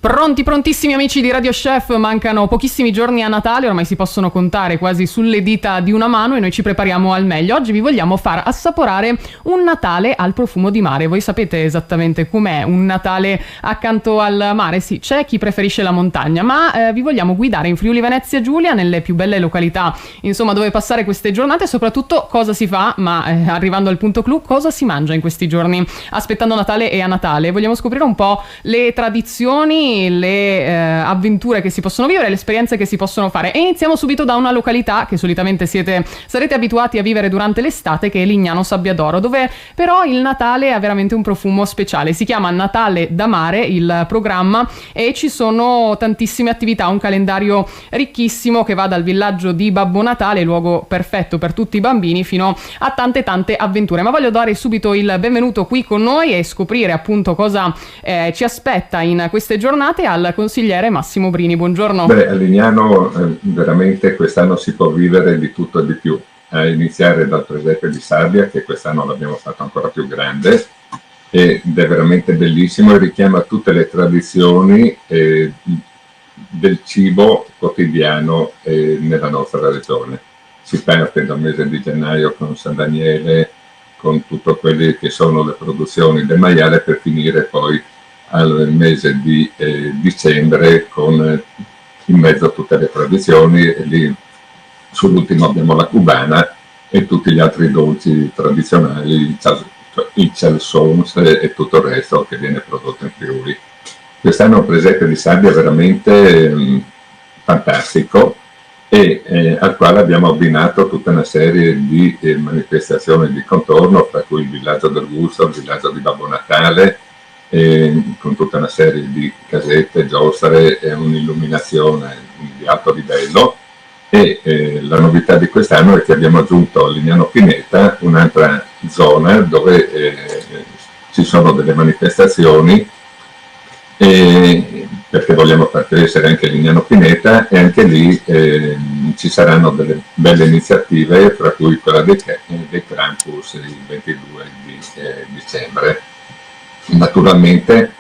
Prontissimi amici di Radio Chef, mancano pochissimi giorni a Natale, ormai si possono contare quasi sulle dita di una mano e noi ci prepariamo al meglio. Oggi vi vogliamo far assaporare un Natale al profumo di mare. Voi sapete esattamente com'è un Natale accanto al mare? Sì, c'è chi preferisce la montagna, ma vi vogliamo guidare in Friuli Venezia Giulia, nelle più belle località, insomma, dove passare queste giornate e soprattutto cosa si fa, ma arrivando al punto clou, cosa si mangia in questi giorni aspettando Natale e a Natale. Vogliamo scoprire un po' le tradizioni, le avventure che si possono vivere, le esperienze che si possono fare, e iniziamo subito da una località che solitamente sarete abituati a vivere durante l'estate, che è Lignano Sabbiadoro, dove però il Natale ha veramente un profumo speciale. Si chiama Natale da Mare il programma e ci sono tantissime attività, un calendario ricchissimo che va dal villaggio di Babbo Natale, luogo perfetto per tutti i bambini, fino a tante avventure. Ma voglio dare subito il benvenuto qui con noi e scoprire appunto cosa ci aspetta in queste giornate al consigliere Massimo Brini. Buongiorno. A Lignano veramente quest'anno si può vivere di tutto e di più, a iniziare dal presepe di sabbia, che quest'anno l'abbiamo fatto ancora più grande ed è veramente bellissimo e richiama tutte le tradizioni del cibo quotidiano nella nostra regione. Si parte dal mese di gennaio con San Daniele, con tutto quelle che sono le produzioni del maiale, per finire poi al mese di dicembre con in mezzo tutte le tradizioni, e lì sull'ultimo abbiamo la cubana e tutti gli altri dolci tradizionali, i chalsons e tutto il resto che viene prodotto in Friuli. Quest'anno il presepe di sabbia è veramente fantastico e al quale abbiamo abbinato tutta una serie di manifestazioni di contorno, tra cui il villaggio del gusto, il villaggio di Babbo Natale, con tutta una serie di casette, giostre e un'illuminazione di alto livello. E la novità di quest'anno è che abbiamo aggiunto a Lignano Pineta un'altra zona dove ci sono delle manifestazioni, perché vogliamo far crescere anche Lignano Pineta, e anche lì ci saranno delle belle iniziative, tra cui quella dei Krampus il 22 di dicembre. Naturalmente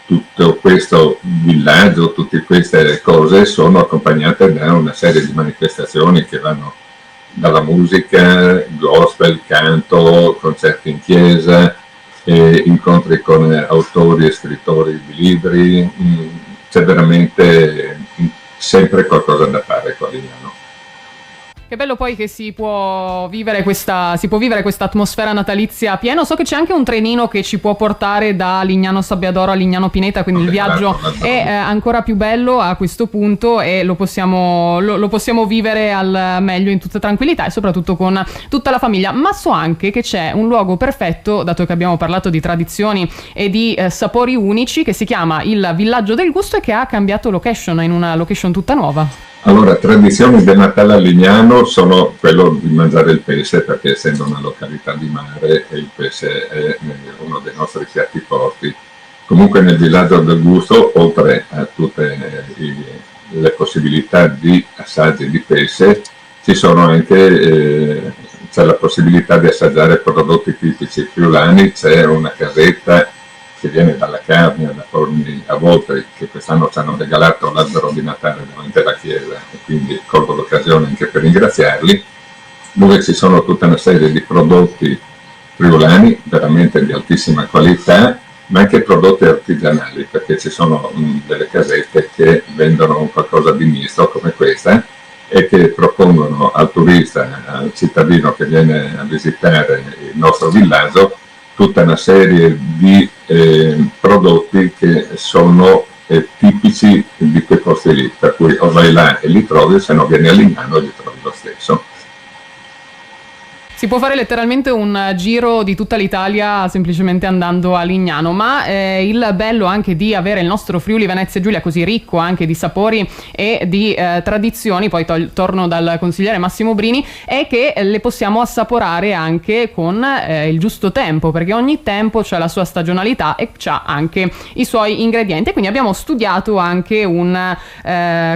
tutto questo villaggio, tutte queste cose sono accompagnate da una serie di manifestazioni che vanno dalla musica, gospel, canto, concerti in chiesa, incontri con autori e scrittori di libri. C'è veramente sempre qualcosa da fare qua a Lignano. Che bello poi che si può vivere questa atmosfera natalizia a pieno. So che c'è anche un trenino che ci può portare da Lignano Sabbiadoro a Lignano Pineta, quindi il viaggio è ancora più bello a questo punto e lo possiamo vivere al meglio in tutta tranquillità e soprattutto con tutta la famiglia. Ma so anche che c'è un luogo perfetto, dato che abbiamo parlato di tradizioni e di sapori unici, che si chiama il Villaggio del Gusto e che ha cambiato location, in una location tutta nuova. Allora, tradizioni del Natale a Lignano sono quello di mangiare il pesce, perché essendo una località di mare il pesce è uno dei nostri piatti forti. Comunque nel Villaggio del Gusto, oltre a tutte le possibilità di assaggi di pesce, ci sono anche c'è la possibilità di assaggiare prodotti tipici friulani. C'è una casetta che viene dalla Carnia, da Forni a Voltri, che quest'anno ci hanno regalato l'albero di Natale davanti alla chiesa, e quindi colgo l'occasione anche per ringraziarli, dove ci sono tutta una serie di prodotti friulani veramente di altissima qualità, ma anche prodotti artigianali, perché ci sono delle casette che vendono qualcosa di misto come questa e che propongono al turista, al cittadino che viene a visitare il nostro villaggio, tutta una serie di prodotti che sono tipici di quei posti lì, per cui o vai là e li trovi, se no vieni a Lignano e li trovi lo stesso. Si può fare letteralmente un giro di tutta l'Italia semplicemente andando a Lignano, ma il bello anche di avere il nostro Friuli Venezia Giulia così ricco anche di sapori e di tradizioni, poi torno dal consigliere Massimo Brini, è che le possiamo assaporare anche con il giusto tempo, perché ogni tempo c'ha la sua stagionalità e c'ha anche i suoi ingredienti. Quindi abbiamo studiato anche un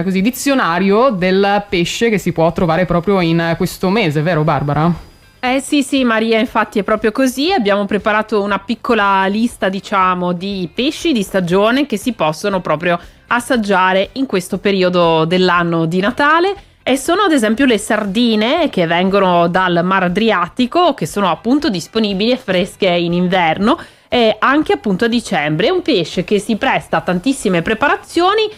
dizionario del pesce che si può trovare proprio in questo mese, vero Barbara? Sì, sì, Maria, infatti è proprio così. Abbiamo preparato una piccola lista, diciamo, di pesci di stagione che si possono proprio assaggiare in questo periodo dell'anno di Natale. E sono ad esempio le sardine che vengono dal Mar Adriatico, che sono appunto disponibili e fresche in inverno e anche appunto a dicembre. È un pesce che si presta a tantissime preparazioni,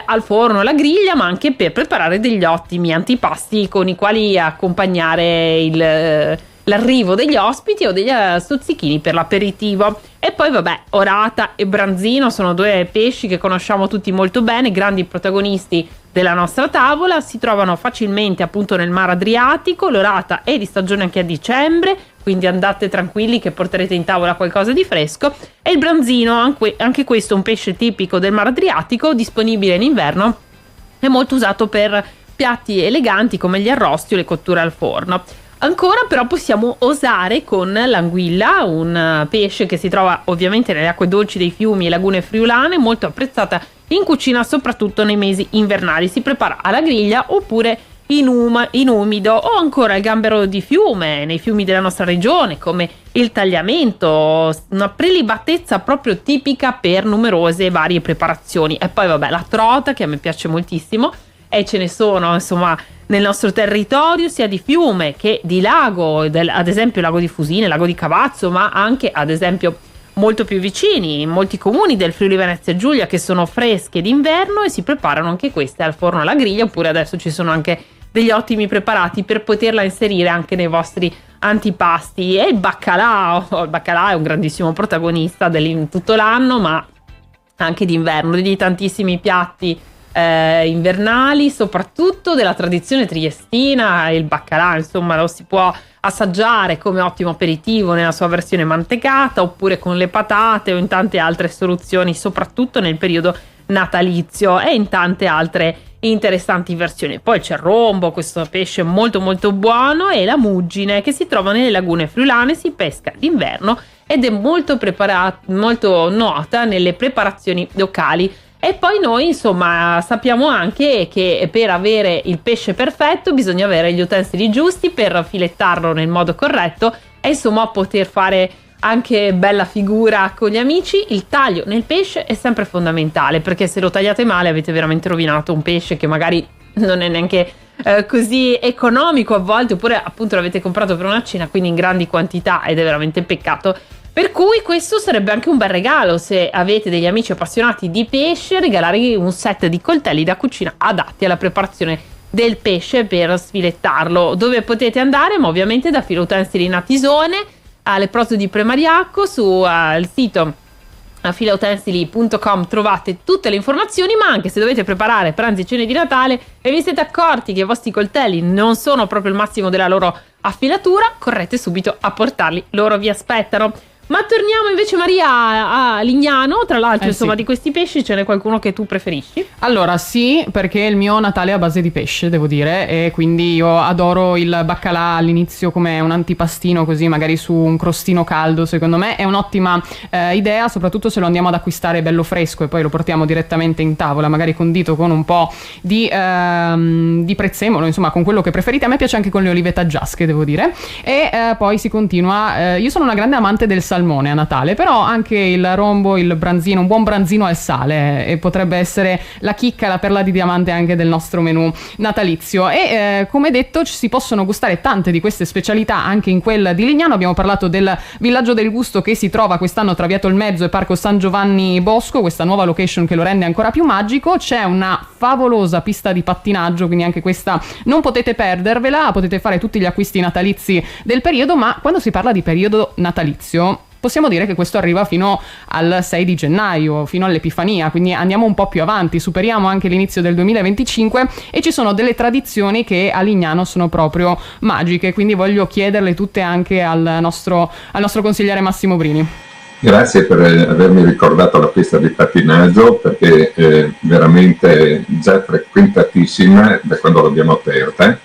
al forno, alla griglia, ma anche per preparare degli ottimi antipasti con i quali accompagnare l'arrivo degli ospiti o degli stuzzichini per l'aperitivo. E poi vabbè, orata e branzino sono due pesci che conosciamo tutti molto bene, grandi protagonisti della nostra tavola. Si trovano facilmente appunto nel Mar Adriatico. L'orata è di stagione anche a dicembre, quindi andate tranquilli che porterete in tavola qualcosa di fresco. E il branzino, anche questo è un pesce tipico del Mar Adriatico, disponibile in inverno, è molto usato per piatti eleganti come gli arrosti o le cotture al forno. Ancora però possiamo osare con l'anguilla, un pesce che si trova ovviamente nelle acque dolci dei fiumi e lagune friulane, molto apprezzata in cucina soprattutto nei mesi invernali. Si prepara alla griglia oppure in umido, o ancora il gambero di fiume nei fiumi della nostra regione come il tagliamento, una prelibatezza proprio tipica per numerose e varie preparazioni. E poi vabbè, la trota, che a me piace moltissimo, e ce ne sono insomma nel nostro territorio sia di fiume che di lago, ad esempio lago di Fusine, lago di Cavazzo, ma anche ad esempio molto più vicini, in molti comuni del Friuli Venezia Giulia, che sono fresche d'inverno e si preparano anche queste al forno alla griglia, oppure adesso ci sono anche degli ottimi preparati per poterla inserire anche nei vostri antipasti. E il baccalà è un grandissimo protagonista tutto l'anno, ma anche d'inverno, di tantissimi piatti invernali, soprattutto della tradizione triestina. Il baccalà insomma lo si può assaggiare come ottimo aperitivo nella sua versione mantecata, oppure con le patate o in tante altre soluzioni, soprattutto nel periodo natalizio, e in tante altre interessanti versioni. Poi c'è il rombo, questo pesce molto molto buono, e la muggine, che si trova nelle lagune friulane, si pesca d'inverno ed è molto nota nelle preparazioni locali. E poi noi insomma sappiamo anche che per avere il pesce perfetto bisogna avere gli utensili giusti per filettarlo nel modo corretto e insomma poter fare anche bella figura con gli amici. Il taglio nel pesce è sempre fondamentale, perché se lo tagliate male avete veramente rovinato un pesce che magari non è neanche così economico a volte, oppure appunto l'avete comprato per una cena, quindi in grandi quantità, ed è veramente peccato. Per cui questo sarebbe anche un bel regalo, se avete degli amici appassionati di pesce, regalare un set di coltelli da cucina adatti alla preparazione del pesce per sfilettarlo. Dove potete andare? Ma ovviamente da Filoutensili Natisone, alle Proto di Premariacco, sul sito filautensili.com trovate tutte le informazioni. Ma anche se dovete preparare pranzi e cene di Natale e vi siete accorti che i vostri coltelli non sono proprio il massimo della loro affilatura, correte subito a portarli, loro vi aspettano. Ma torniamo invece, Maria, a Lignano. Tra l'altro insomma sì, di questi pesci ce n'è qualcuno che tu preferisci? Allora sì, perché il mio Natale è a base di pesce, devo dire, e quindi io adoro il baccalà all'inizio come un antipastino, così magari su un crostino caldo. Secondo me è un'ottima idea, soprattutto se lo andiamo ad acquistare bello fresco e poi lo portiamo direttamente in tavola, magari condito con un po' di prezzemolo, insomma con quello che preferite. A me piace anche con le olive taggiasche, devo dire. E poi si continua. Io sono una grande amante del salmone a Natale, però anche il rombo, il branzino, un buon branzino al sale, e potrebbe essere la chicca, la perla di diamante anche del nostro menù natalizio. E come detto ci si possono gustare tante di queste specialità anche in quel di Lignano. Abbiamo parlato del Villaggio del Gusto, che si trova quest'anno tra Via Tolmezzo e Parco San Giovanni Bosco, questa nuova location che lo rende ancora più magico. C'è una favolosa pista di pattinaggio, quindi anche questa non potete perdervela, potete fare tutti gli acquisti natalizi del periodo. Ma quando si parla di periodo natalizio possiamo dire che questo arriva fino al 6 di gennaio, fino all'Epifania, quindi andiamo un po' più avanti, superiamo anche l'inizio del 2025, e ci sono delle tradizioni che a Lignano sono proprio magiche, quindi voglio chiederle tutte anche al nostro consigliere Massimo Brini. Grazie per avermi ricordato la pista di pattinaggio, perché è veramente già frequentatissima da quando l'abbiamo aperta,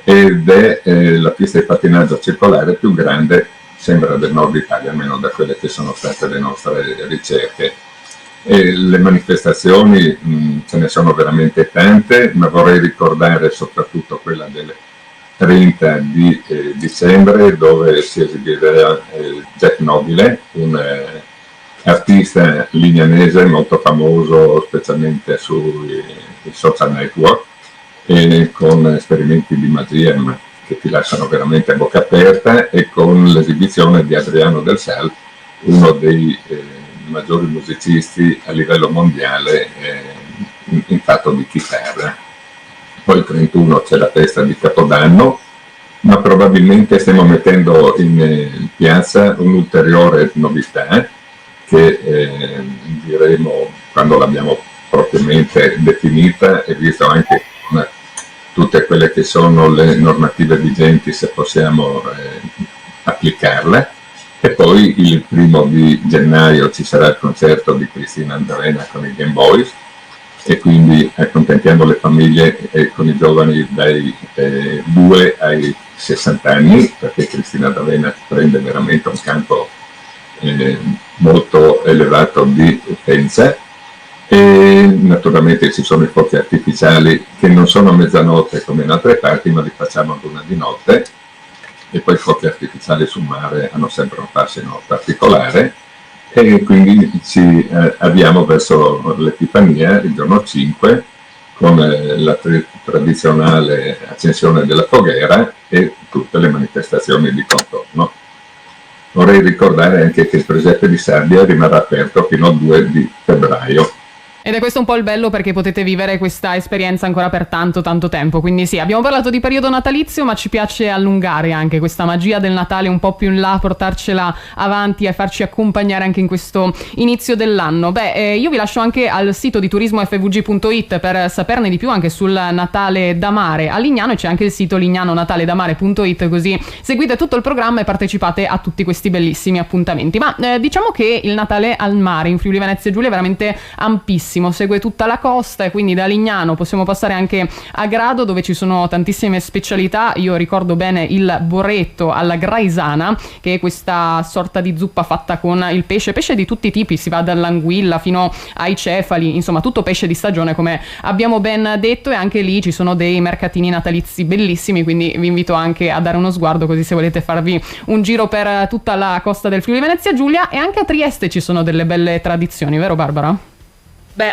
ed è la pista di pattinaggio circolare più grande, sembra, del nord Italia, almeno da quelle che sono state le nostre ricerche. E le manifestazioni ce ne sono veramente tante, ma vorrei ricordare soprattutto quella del 30 di dicembre, dove si esibirà Jack Nobile, un artista lignanese molto famoso specialmente sui social network, con esperimenti di magia che ti lasciano veramente a bocca aperta, e con l'esibizione di Adriano Del Sal, uno dei maggiori musicisti a livello mondiale in fatto di chitarra. Poi il 31 c'è la festa di Capodanno, ma probabilmente stiamo mettendo in piazza un'ulteriore novità che diremo quando l'abbiamo propriamente definita, e visto anche tutte quelle che sono le normative vigenti, se possiamo applicarle. E poi il 1 gennaio ci sarà il concerto di Cristina D'Avena con i Game Boys, e quindi accontentiamo le famiglie con i giovani dai 2 ai 60 anni, perché Cristina D'Avena prende veramente un campo molto elevato di utenza. E naturalmente ci sono i fuochi artificiali, che non sono a mezzanotte come in altre parti, ma li facciamo a luna di notte, e poi i fuochi artificiali sul mare hanno sempre un fascino particolare, e quindi ci avviamo verso l'Epifania il giorno 5 con la tradizionale accensione della foghera e tutte le manifestazioni di contorno. Vorrei ricordare anche che il Presepe di Sardia rimarrà aperto fino al 2 di febbraio. Ed è questo un po' il bello, perché potete vivere questa esperienza ancora per tanto tempo. Quindi sì, abbiamo parlato di periodo natalizio, ma ci piace allungare anche questa magia del Natale un po' più in là, portarcela avanti e farci accompagnare anche in questo inizio dell'anno. Io vi lascio anche al sito di turismofvg.it per saperne di più anche sul Natale da mare a Lignano, e c'è anche il sito lignanonataledamare.it, così seguite tutto il programma e partecipate a tutti questi bellissimi appuntamenti. Ma diciamo che il Natale al mare in Friuli Venezia Giulia è veramente ampissimo, segue tutta la costa, e quindi da Lignano possiamo passare anche a Grado, dove ci sono tantissime specialità. Io ricordo bene il borretto alla graisana, che è questa sorta di zuppa fatta con il pesce di tutti i tipi, si va dall'anguilla fino ai cefali, insomma tutto pesce di stagione, come abbiamo ben detto. E anche lì ci sono dei mercatini natalizi bellissimi, quindi vi invito anche a dare uno sguardo, così se volete farvi un giro per tutta la costa del Friuli Venezia Giulia. E anche a Trieste ci sono delle belle tradizioni, vero Barbara?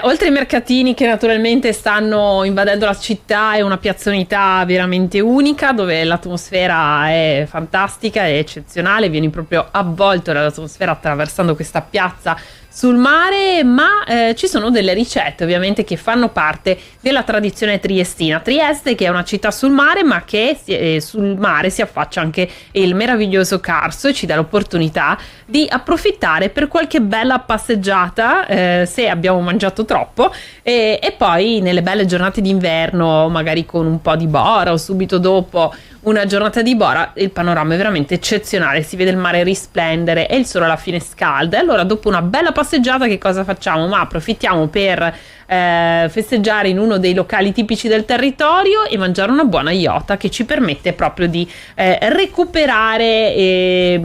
Oltre ai mercatini che naturalmente stanno invadendo la città, è una piazzonità veramente unica, dove l'atmosfera è fantastica, è eccezionale, vieni proprio avvolto dall'atmosfera attraversando questa piazza sul mare, ma ci sono delle ricette ovviamente che fanno parte della tradizione triestina. Trieste, che è una città sul mare, ma che sul mare si affaccia anche il meraviglioso Carso, e ci dà l'opportunità di approfittare per qualche bella passeggiata se abbiamo mangiato troppo, e poi nelle belle giornate d'inverno, magari con un po' di bora o subito dopo una giornata di bora, il panorama è veramente eccezionale, si vede il mare risplendere e il sole alla fine scalda. E allora, dopo una bella passeggiata, che cosa facciamo? Ma approfittiamo per festeggiare in uno dei locali tipici del territorio e mangiare una buona iota, che ci permette proprio di recuperare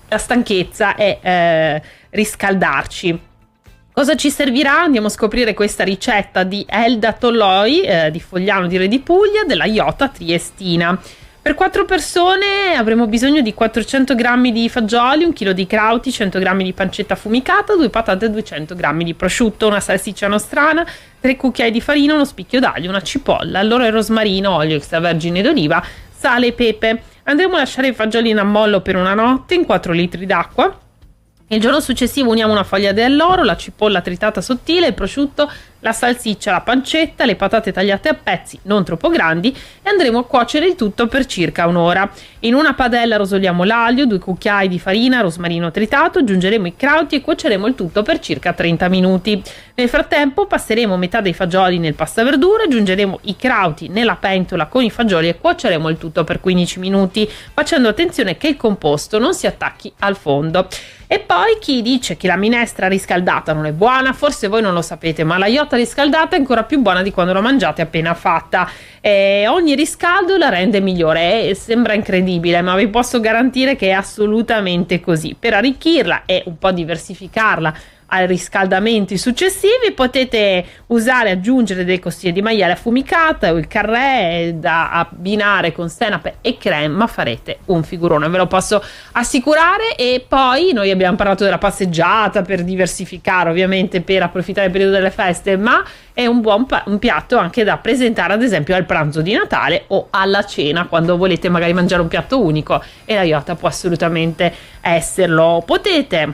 la stanchezza e riscaldarci. Cosa ci servirà? Andiamo a scoprire questa ricetta di Elda Tolloi di Fogliano di Re di Puglia, della iota triestina. Per 4 persone avremo bisogno di 400 g di fagioli, 1 kg di crauti, 100 g di pancetta affumicata, 2 patate e 200 g di prosciutto, una salsiccia nostrana, 3 cucchiai di farina, uno spicchio d'aglio, una cipolla, alloro il rosmarino, olio extravergine d'oliva, sale e pepe. Andremo a lasciare i fagioli in ammollo per una notte in 4 litri d'acqua. Il giorno successivo uniamo una foglia di alloro, la cipolla tritata sottile, il prosciutto, la salsiccia, la pancetta, le patate tagliate a pezzi non troppo grandi, e andremo a cuocere il tutto per circa un'ora. In una padella rosoliamo l'aglio, 2 cucchiai di farina, rosmarino tritato, aggiungeremo i crauti e cuoceremo il tutto per circa 30 minuti. Nel frattempo passeremo metà dei fagioli nel passaverdure, aggiungeremo i crauti nella pentola con i fagioli e cuoceremo il tutto per 15 minuti, facendo attenzione che il composto non si attacchi al fondo. E poi chi dice che la minestra riscaldata non è buona, forse voi non lo sapete, ma la iota riscaldata è ancora più buona di quando la mangiate appena fatta. Ogni riscaldo la rende migliore, sembra incredibile, ma vi posso garantire che è assolutamente così. Per arricchirla e un po' diversificarla ai riscaldamenti successivi. Potete aggiungere delle costiglie di maiale affumicata o il carré da abbinare con senape e creme, ma farete un figurone, ve lo posso assicurare. E poi noi abbiamo parlato della passeggiata per diversificare, ovviamente per approfittare del periodo delle feste, ma è un buon un piatto anche da presentare ad esempio al pranzo di Natale o alla cena, quando volete magari mangiare un piatto unico, e la Iota può assolutamente esserlo. Potete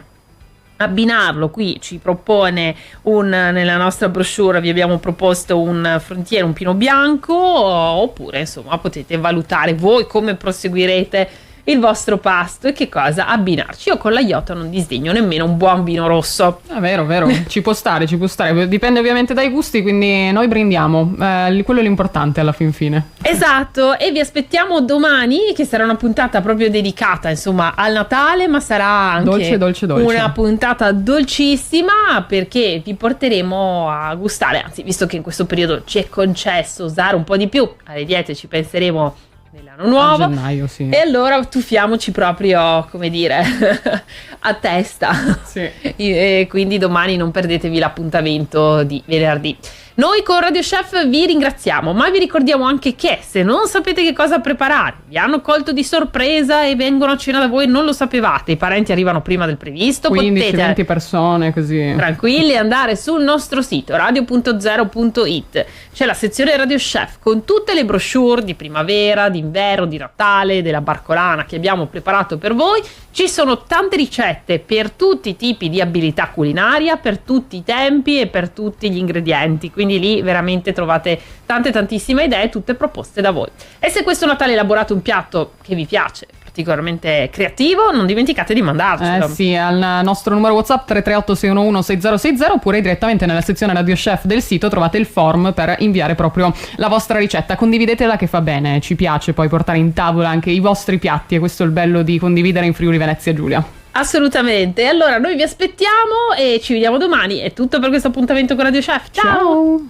abbinarlo, qui ci propone nella nostra brochure vi abbiamo proposto un frontiere, un pino bianco, oppure insomma potete valutare voi come proseguirete il vostro pasto e che cosa abbinarci. Io con la Iota non disdegno nemmeno un buon vino rosso. È vero, ci può stare, dipende ovviamente dai gusti, quindi noi brindiamo, quello è l'importante alla fin fine. Esatto, e vi aspettiamo domani, che sarà una puntata proprio dedicata insomma al Natale, ma sarà anche dolce. una puntata dolcissima, perché vi porteremo a gustare, anzi, visto che in questo periodo ci è concesso usare un po' di più, alle diete ci penseremo nell'anno nuovo, a gennaio, sì. E allora tuffiamoci proprio, come dire, a testa. Sì. E quindi domani non perdetevi l'appuntamento di venerdì. Noi con Radio Chef vi ringraziamo, ma vi ricordiamo anche che se non sapete che cosa preparare, vi hanno colto di sorpresa e vengono a cena da voi, non lo sapevate, i parenti arrivano prima del previsto, 15-20 persone così, tranquilli, andare sul nostro sito radio.0.it, c'è la sezione Radio Chef con tutte le brochure di primavera, d'inverno, di Natale, della barcolana che abbiamo preparato per voi. Ci sono tante ricette per tutti i tipi di abilità culinaria, per tutti i tempi e per tutti gli ingredienti, quindi lì veramente trovate tantissime idee, tutte proposte da voi. E se questo Natale elaborate un piatto che vi piace, particolarmente creativo, non dimenticate di mandarcelo. Sì, al nostro numero WhatsApp 338 611 6060, oppure direttamente nella sezione Radio Chef del sito trovate il form per inviare proprio la vostra ricetta. Condividetela, che fa bene, ci piace poi portare in tavola anche i vostri piatti, e questo è il bello di condividere in Friuli Venezia Giulia. Assolutamente. Allora noi vi aspettiamo e ci vediamo domani. È tutto per questo appuntamento con Radio Chef. Ciao! Ciao.